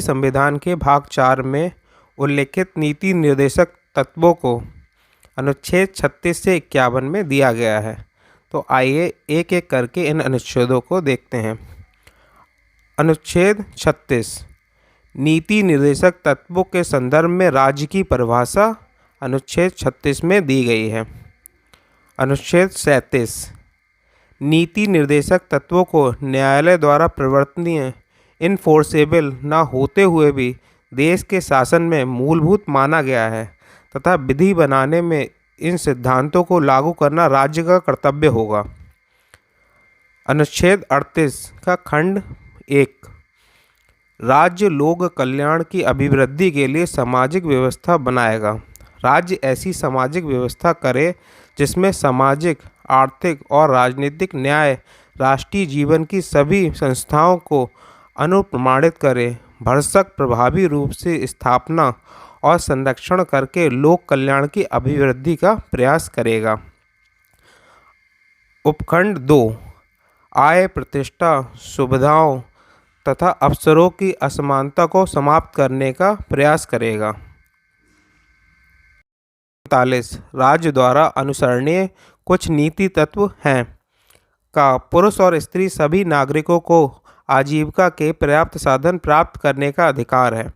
संविधान के भाग 4 में उल्लिखित नीति निर्देशक तत्वों को अनुच्छेद 36 से 51 में दिया गया है। तो आइए एक एक करके इन अनुच्छेदों को देखते हैं। अनुच्छेद 36 नीति निर्देशक तत्वों के संदर्भ में राज्य की परिभाषा अनुच्छेद 36 में दी गई है। अनुच्छेद 37 नीति निर्देशक तत्वों को न्यायालय द्वारा प्रवर्तनीय इनफोर्सेबल न होते हुए भी देश के शासन में मूलभूत माना गया है तथा विधि बनाने में इन सिद्धांतों को लागू करना राज्य का कर्तव्य होगा। अनुच्छेद 38 का खंड 1 राज्य लोक कल्याण की अभिवृद्धि के लिए सामाजिक व्यवस्था बनाएगा। राज्य ऐसी सामाजिक व्यवस्था करे जिसमें सामाजिक, आर्थिक और राजनीतिक न्याय राष्ट्रीय जीवन की सभी संस्थाओं को अनुप्रमाणित करे, भरसक प्रभावी रूप से स्थापना और संरक्षण करके लोक कल्याण की अभिवृद्धि का प्रयास करेगा। उपखंड 2 आय, प्रतिष्ठा, सुविधाओं तथा अवसरों की असमानता को समाप्त करने का प्रयास करेगा। 45 राज्य द्वारा अनुसरणीय कुछ नीति तत्व हैं का पुरुष और स्त्री सभी नागरिकों को आजीविका के पर्याप्त साधन प्राप्त करने का अधिकार है।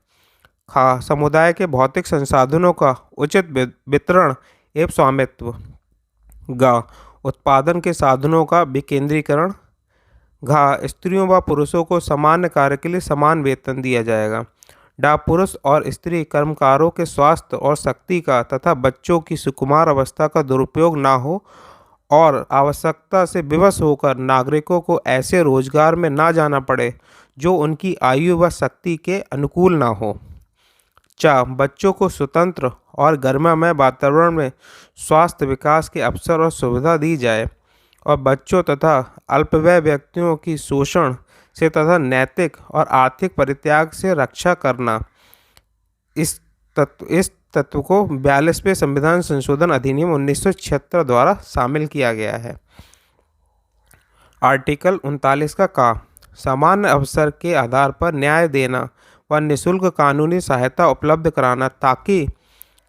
समुदाय के भौतिक संसाधनों का उचित वितरण एवं स्वामित्व। उत्पादन के साधनों का विकेंद्रीकरण। स्त्रियों व पुरुषों को सामान्य कार्य के लिए समान वेतन दिया जाएगा। पुरुष और स्त्री कर्मकारों के स्वास्थ्य और शक्ति का तथा बच्चों की सुकुमार अवस्था का दुरुपयोग न हो और आवश्यकता से विवश होकर नागरिकों को ऐसे रोजगार में ना जाना पड़े जो उनकी आयु व शक्ति के अनुकूल ना हो। बच्चों को स्वतंत्र और गर्ममय वातावरण में स्वास्थ्य विकास के अवसर और सुविधा दी जाए और बच्चों तथा अल्पवय व्यक्तियों की शोषण से तथा नैतिक और आर्थिक परित्याग से रक्षा करना। इस तत्व को 42वें संविधान संशोधन अधिनियम 1976 द्वारा शामिल किया गया है। आर्टिकल 39 का सामान्य अवसर के आधार पर न्याय देना व निःशुल्क कानूनी सहायता उपलब्ध कराना ताकि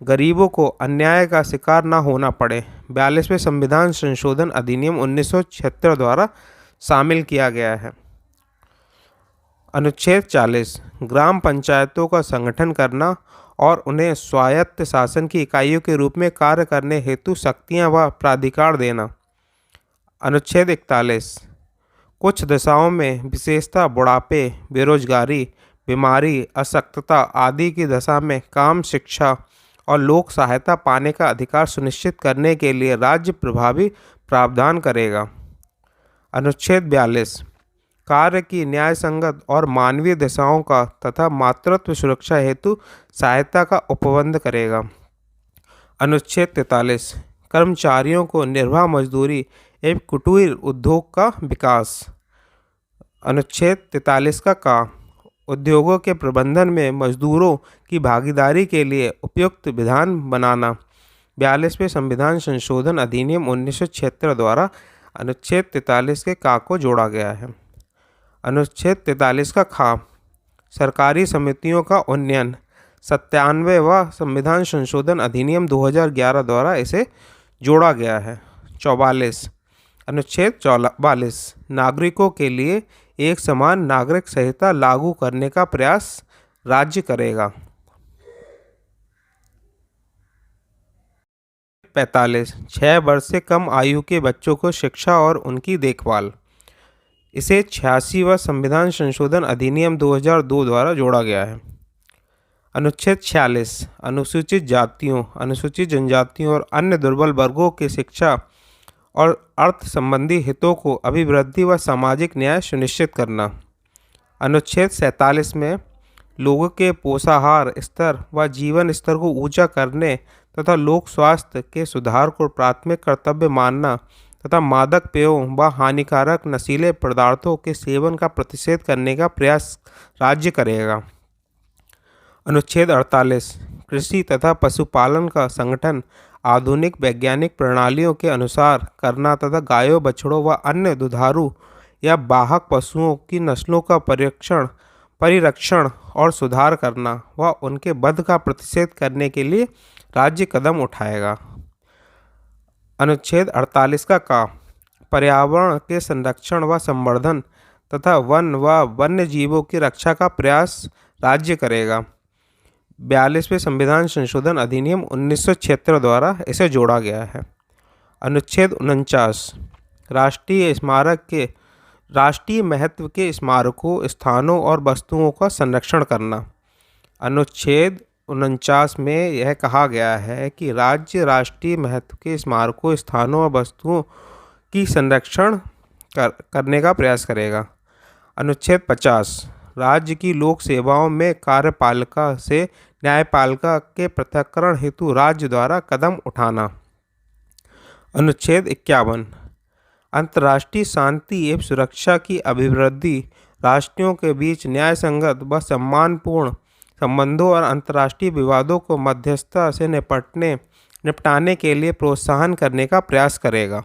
गरीबों को अन्याय का शिकार न होना पड़े। 42वें संविधान संशोधन अधिनियम 1976 द्वारा शामिल किया गया है। अनुच्छेद 40 ग्राम पंचायतों का संगठन करना और उन्हें स्वायत्त शासन की इकाइयों के रूप में कार्य करने हेतु शक्तियां व प्राधिकार देना। अनुच्छेद 41 कुछ दशाओं में विशेषतः बुढ़ापे, बेरोजगारी, बीमारी, अशक्तता आदि की दशा में काम, शिक्षा और लोक सहायता पाने का अधिकार सुनिश्चित करने के लिए राज्य प्रभावी प्रावधान करेगा। अनुच्छेद 42 कार्य की न्याय संगत और मानवीय दशाओं का तथा मातृत्व सुरक्षा हेतु सहायता का उपबंध करेगा। अनुच्छेद 43 कर्मचारियों को निर्वाह मजदूरी एवं कुटीर उद्योग का विकास। अनुच्छेद 43 का उद्योगों के प्रबंधन में मजदूरों की भागीदारी के लिए उपयुक्त विधान बनाना। 42वें संविधान संशोधन अधिनियम 1976 द्वारा अनुच्छेद 43 के को जोड़ा गया है। अनुच्छेद 43 का सरकारी समितियों का उन्नयन। 97वां संविधान संशोधन अधिनियम 2011 द्वारा इसे जोड़ा गया है। 44 अनुच्छेद 44 नागरिकों के लिए एक समान नागरिक संहिता लागू करने का प्रयास राज्य करेगा। 45 6 वर्ष से कम आयु के बच्चों को शिक्षा और उनकी देखभाल। इसे 86वां संविधान संशोधन अधिनियम 2002 द्वारा जोड़ा गया है। अनुच्छेद 46 अनुसूचित जातियों, अनुसूचित जनजातियों और अन्य दुर्बल वर्गों की शिक्षा और अर्थ संबंधी हितों को अभिवृद्धि व सामाजिक न्याय सुनिश्चित करना। अनुच्छेद 47 में लोगों के पोषाहार स्तर व जीवन स्तर को ऊंचा करने तथा लोक स्वास्थ्य के सुधार को प्राथमिक कर्तव्य मानना तथा मादक पेयों व हानिकारक नशीले पदार्थों के सेवन का प्रतिषेध करने का प्रयास राज्य करेगा। अनुच्छेद 48 कृषि तथा पशुपालन का संगठन आधुनिक वैज्ञानिक प्रणालियों के अनुसार करना तथा गायों, बछड़ों व अन्य दुधारू या बाहक पशुओं की नस्लों का परीक्षण परिरक्षण और सुधार करना व उनके वध का प्रतिषेध करने के लिए राज्य कदम उठाएगा। अनुच्छेद 48 का पर्यावरण के संरक्षण व संवर्धन तथा वन व वन्य जीवों की रक्षा का प्रयास राज्य करेगा। 42वें संविधान संशोधन अधिनियम 1976 द्वारा इसे जोड़ा गया है। अनुच्छेद 49 राष्ट्रीय महत्व के स्मारकों, स्थानों और वस्तुओं का संरक्षण करना। अनुच्छेद 49 में यह कहा गया है कि राज्य राष्ट्रीय महत्व के स्मारकों, स्थानों और वस्तुओं की संरक्षण करने का प्रयास करेगा। अनुच्छेद 50 राज्य की लोक सेवाओं में कार्यपालिका से न्यायपालिका के पृथक्करण हेतु राज्य द्वारा कदम उठाना। अनुच्छेद 51 अंतर्राष्ट्रीय शांति एवं सुरक्षा की अभिवृद्धि, राष्ट्रों के बीच न्याय संगत व सम्मानपूर्ण संबंधों और अंतर्राष्ट्रीय विवादों को मध्यस्थता से निपटाने के लिए प्रोत्साहन करने का प्रयास करेगा।